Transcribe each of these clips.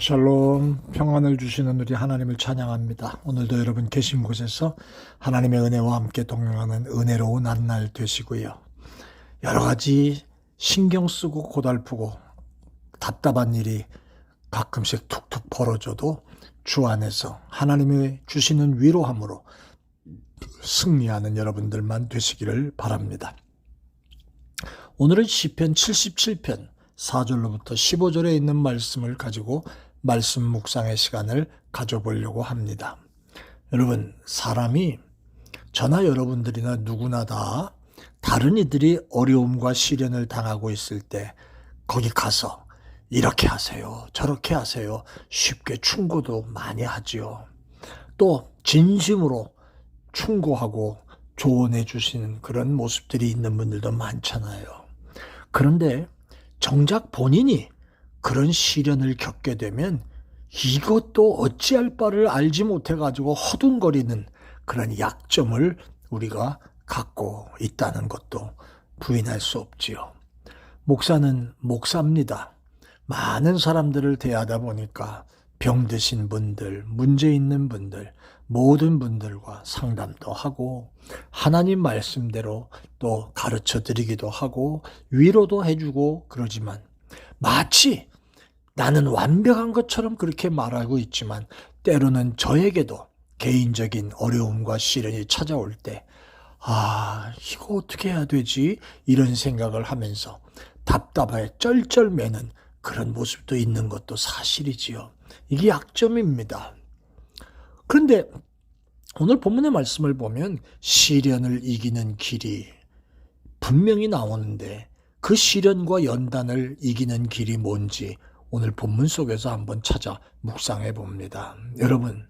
샬롬, 평안을 주시는 우리 하나님을 찬양합니다. 오늘도 여러분 계신 곳에서 하나님의 은혜와 함께 동행하는 은혜로운 한날 되시고요. 여러 가지 신경 쓰고 고달프고 답답한 일이 가끔씩 툭툭 벌어져도 주 안에서 하나님이 주시는 위로함으로 승리하는 여러분들만 되시기를 바랍니다. 오늘은 시편 77편 4절로부터 15절에 있는 말씀을 가지고 말씀 묵상의 시간을 가져보려고 합니다. 여러분, 사람이 저나 여러분들이나 누구나 다 다른 이들이 어려움과 시련을 당하고 있을 때 거기 가서 이렇게 하세요, 저렇게 하세요, 쉽게 충고도 많이 하지요. 또 진심으로 충고하고 조언해 주시는 그런 모습들이 있는 분들도 많잖아요. 그런데 정작 본인이 그런 시련을 겪게 되면 이것도 어찌할 바를 알지 못해가지고 허둥거리는 그런 약점을 우리가 갖고 있다는 것도 부인할 수 없지요. 목사는 목사입니다. 많은 사람들을 대하다 보니까 병드신 분들, 문제 있는 분들, 모든 분들과 상담도 하고 하나님 말씀대로 또 가르쳐 드리기도 하고 위로도 해주고 그러지만 마치 나는 완벽한 것처럼 그렇게 말하고 있지만 때로는 저에게도 개인적인 어려움과 시련이 찾아올 때 이거 어떻게 해야 되지? 이런 생각을 하면서 답답해 쩔쩔매는 그런 모습도 있는 것도 사실이지요. 이게 약점입니다. 그런데 오늘 본문의 말씀을 보면 시련을 이기는 길이 분명히 나오는데 그 시련과 연단을 이기는 길이 뭔지 오늘 본문 속에서 한번 찾아 묵상해 봅니다. 여러분,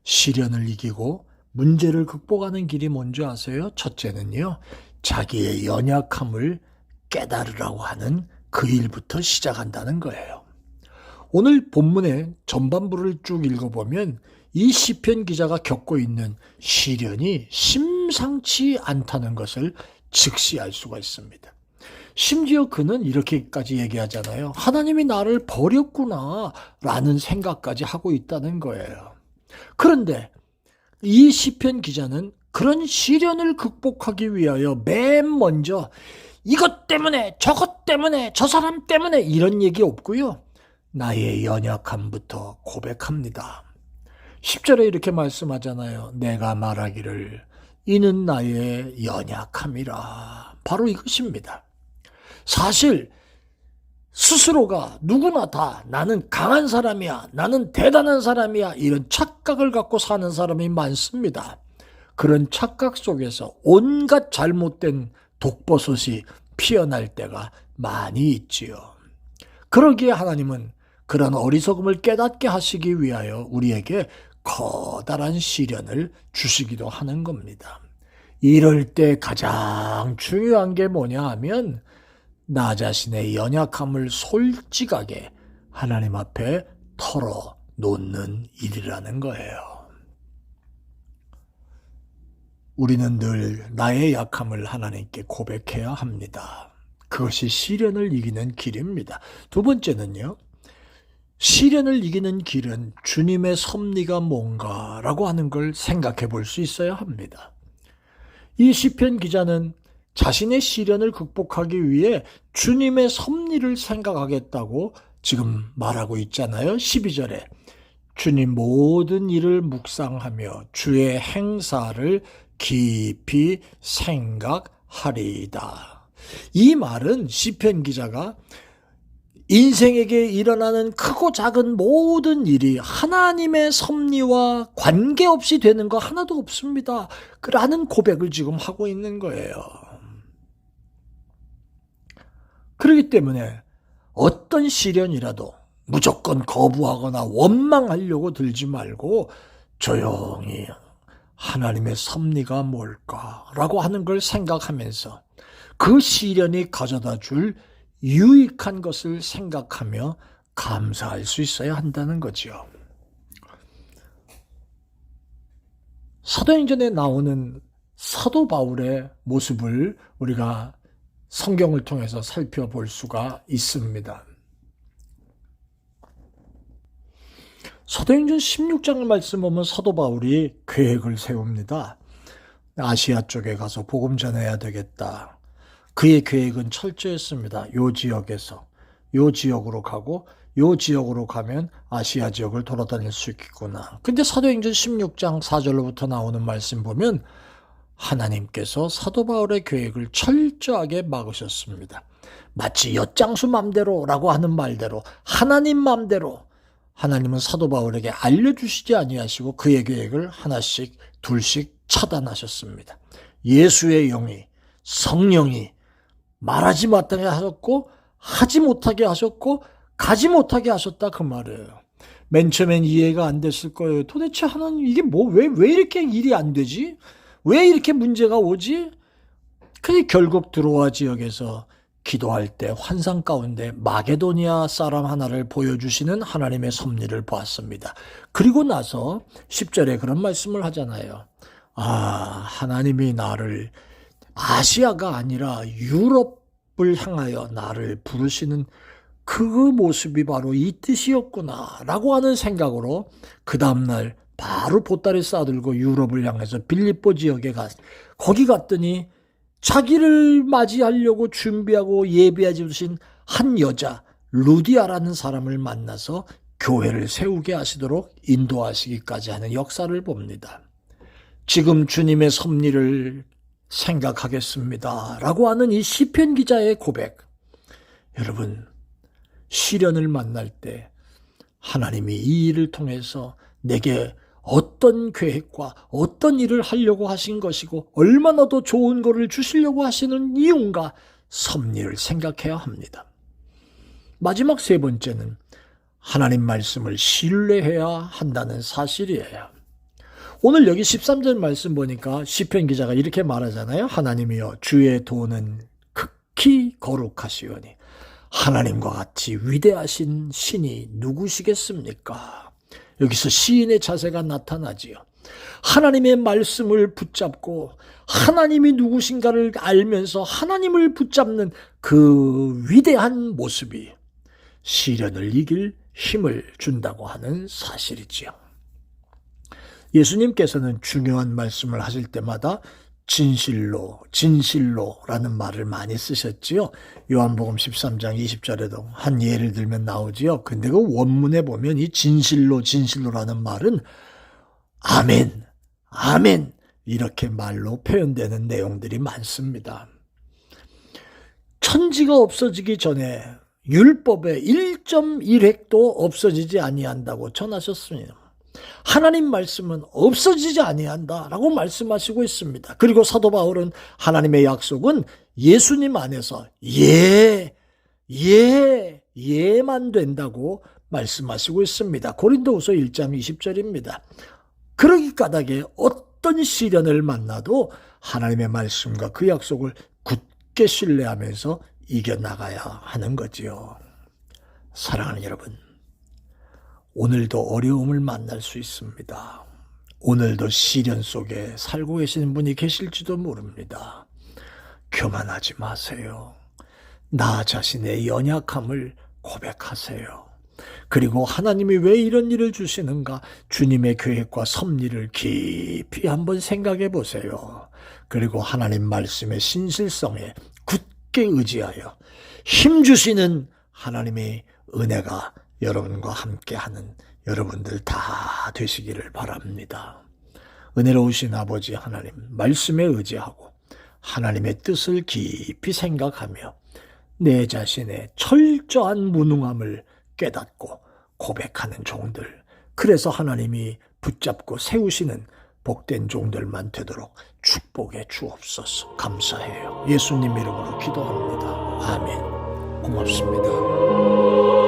시련을 이기고 문제를 극복하는 길이 뭔지 아세요? 첫째는요, 자기의 연약함을 깨달으라고 하는 그 일부터 시작한다는 거예요. 오늘 본문의 전반부를 쭉 읽어보면 이 시편 기자가 겪고 있는 시련이 심상치 않다는 것을 즉시 알 수가 있습니다. 심지어 그는 이렇게까지 얘기하잖아요. 하나님이 나를 버렸구나 라는 생각까지 하고 있다는 거예요. 그런데 이 시편 기자는 그런 시련을 극복하기 위하여 맨 먼저 이것 때문에 저것 때문에 저 사람 때문에 이런 얘기 없고요. 나의 연약함부터 고백합니다. 10절에 이렇게 말씀하잖아요. 내가 말하기를 이는 나의 연약함이라. 바로 이것입니다. 사실 스스로가 누구나 다 나는 강한 사람이야, 나는 대단한 사람이야 이런 착각을 갖고 사는 사람이 많습니다. 그런 착각 속에서 온갖 잘못된 독버섯이 피어날 때가 많이 있지요. 그러기에 하나님은 그런 어리석음을 깨닫게 하시기 위하여 우리에게 커다란 시련을 주시기도 하는 겁니다. 이럴 때 가장 중요한 게 뭐냐 하면 나 자신의 연약함을 솔직하게 하나님 앞에 털어놓는 일이라는 거예요. 우리는 늘 나의 약함을 하나님께 고백해야 합니다. 그것이 시련을 이기는 길입니다. 두 번째는요. 시련을 이기는 길은 주님의 섭리가 뭔가라고 하는 걸 생각해 볼 수 있어야 합니다. 이 시편 기자는 자신의 시련을 극복하기 위해 주님의 섭리를 생각하겠다고 지금 말하고 있잖아요. 12절에 주님 모든 일을 묵상하며 주의 행사를 깊이 생각하리이다. 이 말은 시편 기자가 인생에게 일어나는 크고 작은 모든 일이 하나님의 섭리와 관계없이 되는 거 하나도 없습니다. 라는 고백을 지금 하고 있는 거예요. 그렇기 때문에 어떤 시련이라도 무조건 거부하거나 원망하려고 들지 말고 조용히 하나님의 섭리가 뭘까라고 하는 걸 생각하면서 그 시련이 가져다 줄 유익한 것을 생각하며 감사할 수 있어야 한다는 거죠. 사도행전에 나오는 사도 바울의 모습을 우리가 성경을 통해서 살펴볼 수가 있습니다. 사도행전 16장을 말씀 보면 사도 바울이 계획을 세웁니다. 아시아 쪽에 가서 복음 전해야 되겠다. 그의 계획은 철저했습니다. 요 지역에서 요 지역으로 가고 요 지역으로 가면 아시아 지역을 돌아다닐 수 있겠구나. 근데 사도행전 16장 4절로부터 나오는 말씀 보면 하나님께서 사도 바울의 계획을 철저하게 막으셨습니다. 마치 엿장수 맘대로라고 하는 말대로 하나님 맘대로 하나님은 사도 바울에게 알려주시지 아니하시고 그의 계획을 하나씩 둘씩 차단하셨습니다. 예수의 영이 성령이 말하지 못하게 하셨고 하지 못하게 하셨고 가지 못하게 하셨다 그 말이에요. 맨 처음엔 이해가 안 됐을 거예요. 도대체 하나님 이게 왜 이렇게 일이 안 되지? 왜 이렇게 문제가 오지? 근데 결국 드로아 지역에서 기도할 때 환상 가운데 마게도니아 사람 하나를 보여주시는 하나님의 섭리를 보았습니다. 그리고 나서 10절에 그런 말씀을 하잖아요. 하나님이 나를 아시아가 아니라 유럽을 향하여 나를 부르시는 그 모습이 바로 이 뜻이었구나 라고 하는 생각으로 그 다음날 바로 보따리 싸들고 유럽을 향해서 빌립보 지역에 거기 갔더니 자기를 맞이하려고 준비하고 예비해 주신 한 여자 루디아라는 사람을 만나서 교회를 세우게 하시도록 인도하시기까지 하는 역사를 봅니다. 지금 주님의 섭리를 생각하겠습니다 라고 하는 이 시편 기자의 고백. 여러분, 시련을 만날 때 하나님이 이 일을 통해서 내게 어떤 계획과 어떤 일을 하려고 하신 것이고 얼마나 더 좋은 것을 주시려고 하시는 이유인가 섭리를 생각해야 합니다. 마지막 세 번째는 하나님 말씀을 신뢰해야 한다는 사실이에요. 오늘 여기 13절 말씀 보니까 시편 기자가 이렇게 말하잖아요. 하나님이여 주의 도는 극히 거룩하시오니 하나님과 같이 위대하신 신이 누구시겠습니까? 여기서 시인의 자세가 나타나지요. 하나님의 말씀을 붙잡고 하나님이 누구신가를 알면서 하나님을 붙잡는 그 위대한 모습이 시련을 이길 힘을 준다고 하는 사실이지요. 예수님께서는 중요한 말씀을 하실 때마다 진실로라는 말을 많이 쓰셨지요. 요한복음 13장 20절에도 한 예를 들면 나오지요. 근데 그 원문에 보면 이 진실로라는 말은 아멘 이렇게 말로 표현되는 내용들이 많습니다. 천지가 없어지기 전에 율법의 1.1획도 없어지지 아니한다고 전하셨습니다. 하나님 말씀은 없어지지 아니한다라고 말씀하시고 있습니다. 그리고 사도 바울은 하나님의 약속은 예수님 안에서 예만 된다고 말씀하시고 있습니다. 고린도후서 1장 20절입니다. 그러기 까닭에 어떤 시련을 만나도 하나님의 말씀과 그 약속을 굳게 신뢰하면서 이겨나가야 하는 거지요. 사랑하는 여러분, 오늘도 어려움을 만날 수 있습니다. 오늘도 시련 속에 살고 계시는 분이 계실지도 모릅니다. 교만하지 마세요. 나 자신의 연약함을 고백하세요. 그리고 하나님이 왜 이런 일을 주시는가 주님의 계획과 섭리를 깊이 한번 생각해 보세요. 그리고 하나님 말씀의 신실성에 굳게 의지하여 힘주시는 하나님의 은혜가 여러분과 함께하는 여러분들 다 되시기를 바랍니다. 은혜로우신 아버지 하나님, 말씀에 의지하고 하나님의 뜻을 깊이 생각하며 내 자신의 철저한 무능함을 깨닫고 고백하는 종들, 그래서 하나님이 붙잡고 세우시는 복된 종들만 되도록 축복해 주옵소서. 감사해요. 예수님 이름으로 기도합니다. 아멘. 고맙습니다.